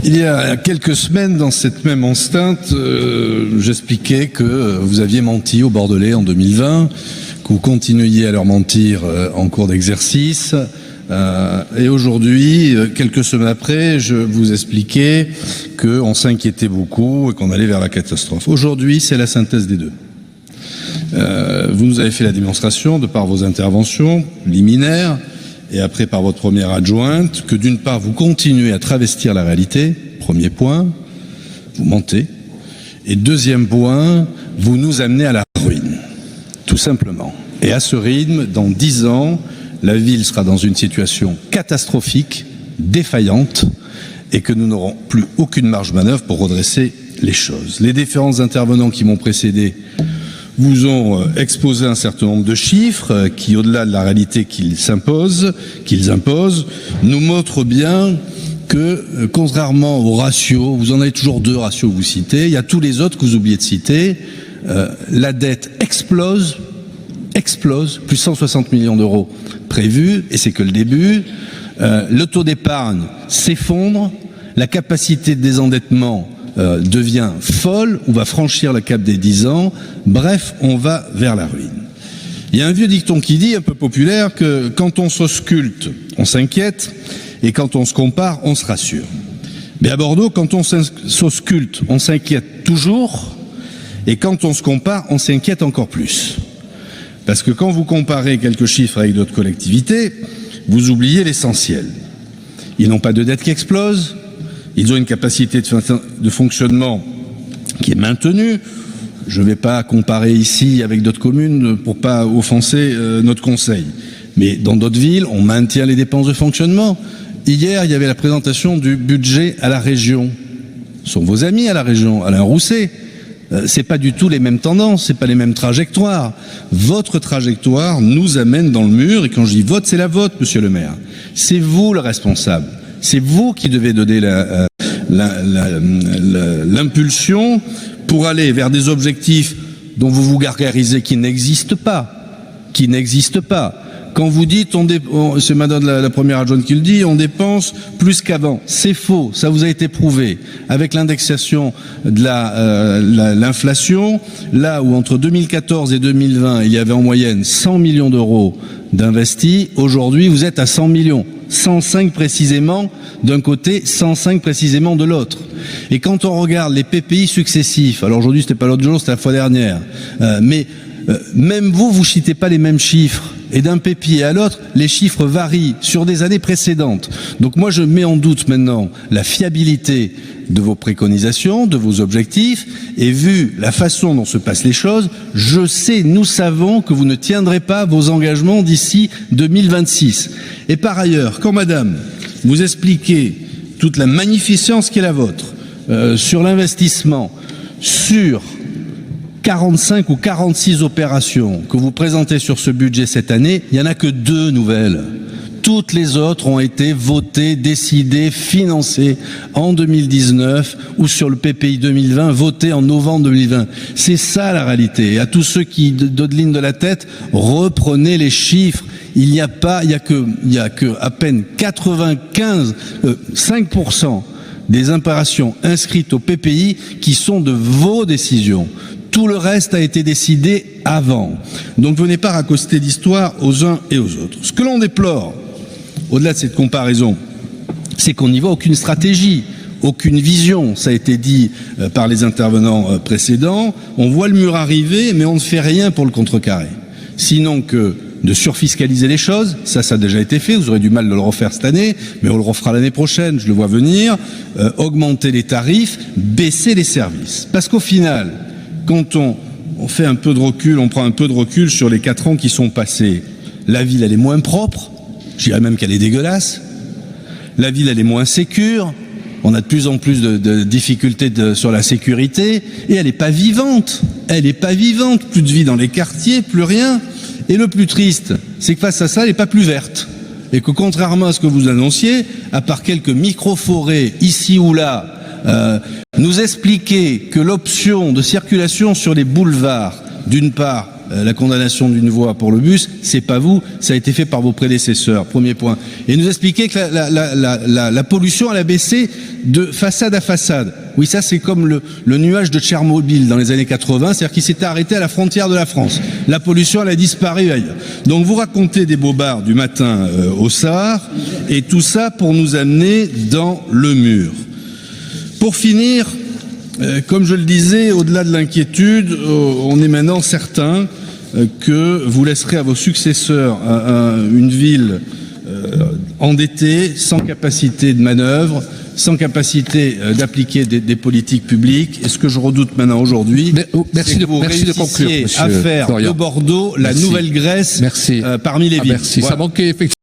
Il y a quelques semaines, dans cette même enceinte, j'expliquais que vous aviez menti aux Bordelais en 2020, que vous continuiez à leur mentir en cours d'exercice. Et aujourd'hui, quelques semaines après, je vous expliquais qu'on s'inquiétait beaucoup et qu'on allait vers la catastrophe. Aujourd'hui, c'est la synthèse des deux. Vous nous avez fait la démonstration, de par vos interventions liminaires, et après par votre première adjointe, que d'une part, vous continuez à travestir la réalité, premier point, vous mentez, et deuxième point, vous nous amenez à la ruine, tout simplement. Et à ce rythme, dans 10 ans, la ville sera dans une situation catastrophique, défaillante, et que nous n'aurons plus aucune marge de manœuvre pour redresser les choses. Les différents intervenants qui m'ont précédé vous ont exposé un certain nombre de chiffres qui, au-delà de la réalité qu'ils imposent, nous montrent bien que, contrairement aux ratios, vous en avez toujours 2 ratios que vous citez, il y a tous les autres que vous oubliez de citer, la dette explose, plus 160 millions d'euros prévus, et c'est que le début, le taux d'épargne s'effondre, la capacité de désendettement devient folle, on va franchir le cap des 10 ans, bref, on va vers la ruine. Il y a un vieux dicton qui dit, un peu populaire, que quand on s'ausculte, on s'inquiète, et quand on se compare, on se rassure. Mais à Bordeaux, quand on s'ausculte, on s'inquiète toujours, et quand on se compare, on s'inquiète encore plus. Parce que quand vous comparez quelques chiffres avec d'autres collectivités, vous oubliez l'essentiel. Ils n'ont pas de dette qui explose, ils ont une capacité de fonctionnement qui est maintenue. Je ne vais pas comparer ici avec d'autres communes pour ne pas offenser notre conseil. Mais dans d'autres villes, on maintient les dépenses de fonctionnement. Hier, il y avait la présentation du budget à la région. Ce sont vos amis à la région, Alain Rousset. C'est pas du tout les mêmes tendances, c'est pas les mêmes trajectoires. Votre trajectoire nous amène dans le mur, et quand je dis vote, c'est la vôtre, monsieur le maire. C'est vous le responsable. C'est vous qui devez donner l'impulsion pour aller vers des objectifs dont vous vous gargarisez qui n'existent pas. Quand vous dites, c'est madame la première adjointe qui le dit, on dépense plus qu'avant. C'est faux, ça vous a été prouvé. Avec l'indexation de l'inflation, là où entre 2014 et 2020, il y avait en moyenne 100 millions d'euros d'investis, aujourd'hui vous êtes à 100 millions. 105 précisément d'un côté, 105 précisément de l'autre. Et quand on regarde les PPI successifs, alors aujourd'hui c'était pas l'autre jour, c'était la fois dernière, mais même vous citez pas les mêmes chiffres. Et d'un PPI à l'autre, les chiffres varient sur des années précédentes. Donc moi, je mets en doute maintenant la fiabilité de vos préconisations, de vos objectifs, et vu la façon dont se passent les choses, nous savons que vous ne tiendrez pas vos engagements d'ici 2026. Et par ailleurs, quand madame, vous expliquez toute la magnificence qui est la vôtre, sur l'investissement, sur 45 ou 46 opérations que vous présentez sur ce budget cette année, il n'y en a que 2 nouvelles. Toutes les autres ont été votées, décidées, financées en 2019 ou sur le PPI 2020, voté en novembre 2020. C'est ça la réalité. Et à tous ceux qui dodelinent de la tête, reprenez les chiffres. Il y a que à peine 5% des imparations inscrites au PPI qui sont de vos décisions. Tout le reste a été décidé avant. Donc venez pas raccoster l'histoire aux uns et aux autres. Ce que l'on déplore, au-delà de cette comparaison, c'est qu'on n'y voit aucune stratégie, aucune vision. Ça a été dit par les intervenants précédents. On voit le mur arriver, mais on ne fait rien pour le contrecarrer. Sinon que de surfiscaliser les choses, ça a déjà été fait, vous aurez du mal de le refaire cette année, mais on le refera l'année prochaine, je le vois venir, augmenter les tarifs, baisser les services. Parce qu'au final, quand on fait un peu de recul, on prend un peu de recul sur les 4 ans qui sont passés, la ville elle est moins propre, je dirais même qu'elle est dégueulasse, la ville elle est moins sécure, on a de plus en plus de difficultés sur la sécurité, et elle n'est pas vivante, plus de vie dans les quartiers, plus rien. Et le plus triste, c'est que face à ça, elle n'est pas plus verte. Et que contrairement à ce que vous annonciez, à part quelques micro-forêts ici ou là, nous expliquer que l'option de circulation sur les boulevards, d'une part, la condamnation d'une voie pour le bus, c'est pas vous, ça a été fait par vos prédécesseurs, premier point. Et nous expliquer que la pollution, elle a baissé de façade à façade. Oui, ça c'est comme le nuage de Tchernobyl dans les années 80, c'est-à-dire qu'il s'était arrêté à la frontière de la France. La pollution, elle a disparu ailleurs. Donc vous racontez des bobards du matin au soir, et tout ça pour nous amener dans le mur. Pour finir, comme je le disais, au-delà de l'inquiétude, on est maintenant certain que vous laisserez à vos successeurs une ville endettée, sans capacité de manœuvre, sans capacité d'appliquer des politiques publiques. Et ce que je redoute maintenant aujourd'hui, c'est que vous réussissiez à faire de Bordeaux la nouvelle Grèce parmi les villes. Merci. Voilà. Ça manquait effectivement.